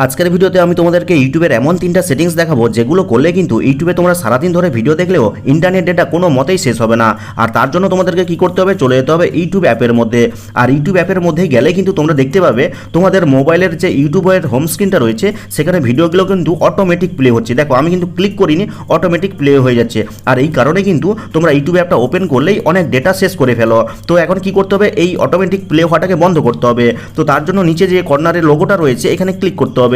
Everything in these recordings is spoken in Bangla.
আজকের ভিডিওতে আমি তোমাদেরকে ইউটিউবের এমন তিনটা সেটিংস দেখাবো যেগুলো করলে কিন্তু ইউটিউবে তোমরা সারাদিন ধরে ভিডিও দেখলেও ইন্টারনেট ডেটা কোনো মতেই শেষ হবে না। আর তার জন্য তোমাদেরকে কি করতে হবে, চলে যেতে হবে ইউটিউব অ্যাপের মধ্যে। আর ইউটিউব অ্যাপের মধ্যে গেলে কিন্তু তোমরা দেখতে পাবে তোমাদের মোবাইলের যে ইউটিউবের হোম স্ক্রিনটা রয়েছে সেখানে ভিডিওগুলো কিন্তু অটোমেটিক প্লে হচ্ছে। দেখো আমি কিন্তু ক্লিক করিনি, অটোমেটিক প্লে হয়ে যাচ্ছে। আর এই কারণে কিন্তু তোমরা ইউটিউব অ্যাপটা ওপেন করলেই অনেক ডেটা শেষ করে ফেলো। তো এখন কি করতে হবে, এই অটোমেটিক প্লে হওয়াটাকে বন্ধ করতে হবে। তো তার জন্য নিচে যে কর্নারের লোগোটা রয়েছে এখানে ক্লিক করতে হবে।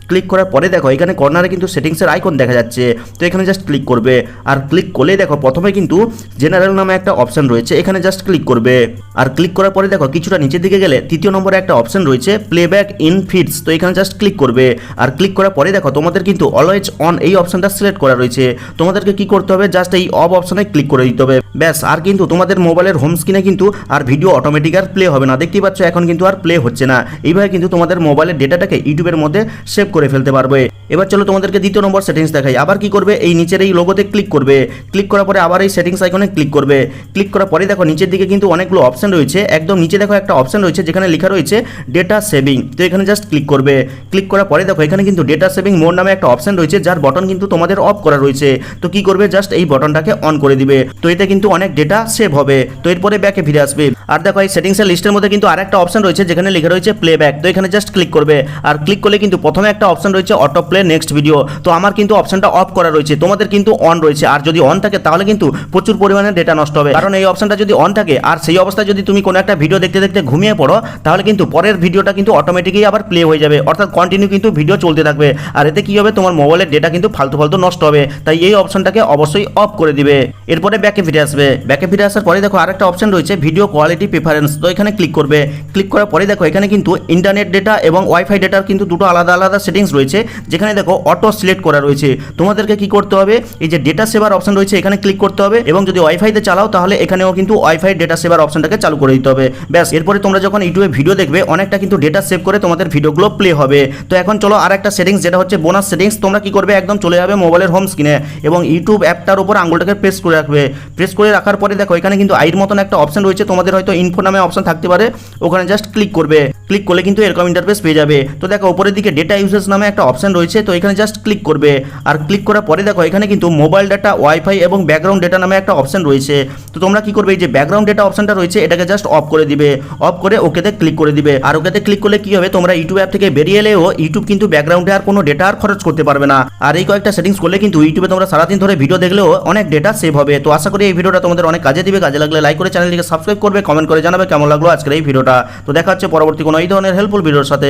ক্লিক করার পরে দেখো এখানে কর্নারে কিন্তু সেটিংসের আইকন দেখা যাচ্ছে। তো এখানে জাস্ট ক্লিক করবে। আর ক্লিক করলে দেখো প্রথমে কিন্তু জেনারেল নামে একটা অপশন রয়েছে, এখানে জাস্ট ক্লিক করবে। আর ক্লিক করার পরে দেখো কিছুটা নিচের দিকে গেলে তৃতীয় নম্বরে একটা অপশন রয়েছে প্লেব্যাক ইন ফিডস। তো এখানে জাস্ট ক্লিক করবে। আর ক্লিক করার পরে দেখো তোমাদের কিন্তু অলওয়েজ অন এই অপশনটা সিলেক্ট করা রয়েছে। তোমাদেরকে কি করতে হবে, জাস্ট এই অফ অপশনে ক্লিক করে দিতে হবে। ব্যাস, আর কিন্তু তোমাদের মোবাইলের হোম স্ক্রিনে কিন্তু আর ভিডিও অটোমেটিক আর প্লে হবে না। দেখতেই পাচ্ছ এখন কিন্তু আর প্লে হচ্ছে না। এইভাবে কিন্তু তোমাদের মোবাইলের ডেটাটাকে ইউটিউবের মধ্যে সেভ করে ফেলতে পারবে। এবার চলো তোমাদেরকে দ্বিতীয় নম্বর সেটিংস দেখাই। আবার কি করবে, এই নিচের এই লোগোতে ক্লিক করবে। ক্লিক করার পরে আবার এই সেটিংস আইকনে ক্লিক করবে। ক্লিক করার পরে দেখো নিচের দিকে কিন্তু অনেকগুলো অপশন রয়েছে। একদম নিচে দেখো একটা অপশন রয়েছে যেখানে লেখা রয়েছে ডেটা সেভিং। তো এখানে জাস্ট ক্লিক করবে। ক্লিক করার পরে দেখো এখানে কিন্তু ডেটা সেভিং মোড নামে একটা অপশন রয়েছে যার বটন কিন্তু তোমাদের অফ করা রয়েছে। তো কি করবে, জাস্ট এই বটনটাকে অন করে দিবে। তো এতে কিন্তু অনেক ডেটা সেভ হবে। তো এরপরে ব্যাকে ফিরে আসবে। আর দেখো এই সেটিংসের লিস্টের মধ্যে কিন্তু আরেকটা অপশন রয়েছে যেখানে লেখা রয়েছে প্লেব্যাক। তো এখানে জাস্ট ক্লিক করবে। আর ক্লিক করলে কিন্তু প্রথমে একটা অপশন রয়েছে অটো প্লে নেক্সট ভিডিও। তো আমার কিন্তু অপশনটা অফ করা রয়েছে, তোমাদের কিন্তু অন রয়েছে। আর যদি অন থাকে তাহলে কিন্তু প্রচুর পরিমাণে ডেটা নষ্ট হবে, কারণ এই অপশনটা যদি অন থাকে আর সেই অবস্থায় যদি তুমি কোনো একটা ভিডিও দেখতে দেখতে ঘুমিয়ে পড়ো তাহলে কিন্তু পরের ভিডিওটা কিন্তু অটোমেটিকই আবার প্লে হয়ে যাবে, অর্থাৎ কন্টিনিউ কিন্তু ভিডিও চলতে থাকবে। আর এতে কি হবে, তোমার মোবাইলের ডেটা কিন্তু ফালতু ফালতু নষ্ট হবে। তাই এই অপশনটাকে অবশ্যই অফ করে দিবে। এরপরে ব্যাকে ফিরে আসবে। ব্যাকে ফিরে আসার পরে দেখো আরেকটা অপশন রয়েছে ভিডিও কোয়ালিটি প্রেফারেন্স। তো এখানে ক্লিক করবে। ক্লিক করার পরে দেখো এখানে কিন্তু ইন্টারনেট ডেটা এবং ওয়াইফাই ডেটার কিন্তু দুটো আলাদা আলাদা সেটিংস রয়েছে, যেখানে দেখো অটো সিলেক্ট করা রয়েছে। তোমাদেরকে কি করতে হবে, এই যে ডেটা সেভার অপশন রয়েছে এখানে ক্লিক করতে হবে, এবং যদি ওয়াইফাইতে চালাও তাহলে এখানেও কিন্তু ওয়াইফাই ডেটা সেভার অপশনটাকে চালু করে দিতে হবে। ব্যাস, এরপরে তোমরা যখন ইউটিউবে ভিডিও দেখবে অনেকটা কিন্তু ডেটা সেভ করে তোমাদের ভিডিওগুলো প্লে হবে। তো এখন চলো আর একটা সেটিংস, যেটা হচ্ছে বোনাস সেটিংস। তোমরা কি করবে, একদম চলে যাবে মোবাইলের হোম স্ক্রিনে এবং ইউটিউব অ্যাপটার উপর আঙুলটাকে প্রেস করে রাখবে। প্রেস করে রাখার পরে দেখো এখানে কিন্তু আইর মতন একটা অপশন রয়েছে, তোমাদের হয়তো ইনফো নামে অপশন থাকতে পারে, ওখানে জাস্ট ক্লিক করবে। ক্লিক করলে কিন্তু এরকম ইন্টারফেস পেয়ে যাবে। তো দেখো উপরের দিকে ডেটা ইউজেস নামে একটা অপশন রয়েছে, তো এখানে জাস্ট ক্লিক করবে। আর ক্লিক করার পরে দেখো এখানে কিন্তু মোবাইল ডাটা, ওয়াইফাই এবং ব্যাকগ্রাউন্ড ডেটা নামে একটা অপশন রয়েছে। তো তোমরা কি করবে, এই যে ব্যাকগ্রাউন্ড ডেটা অপশনটা রয়েছে এটাকে জাস্ট অফ করে দিবে। অফ করে ওকেতে ক্লিক করে দিবে। আর ওকেতে ক্লিক করলে কি হবে, তোমরা ইউটিউব অ্যাপ থেকে বেরিয়ে এলেও ইউটিউব কিন্তু ব্যাকগ্রাউন্ডে আর কোনো ডেটা আর খরচ করতে পারবে না। আর এই কয়েকটা সেটিংস করলে কিন্তু ইউটিউবে তোমরা সারাদিন ধরে ভিডিও দেখলেও অনেক ডেটা সেভ হবে। তো আশা করি এই ভিডিওটা তোমাদের অনেক কাজে দিবে। কাজে লাগলে লাইক করে চ্যানেলটিকে সাবস্ক্রাইব করবে, কমেন্ট করে জানাবে কেমন লাগলো আজকের এই ভিডিওটা। তো দেখা হচ্ছে পরবর্তী কোনো এই ধরনের হেল্পফুল ভিডিওর সাথে।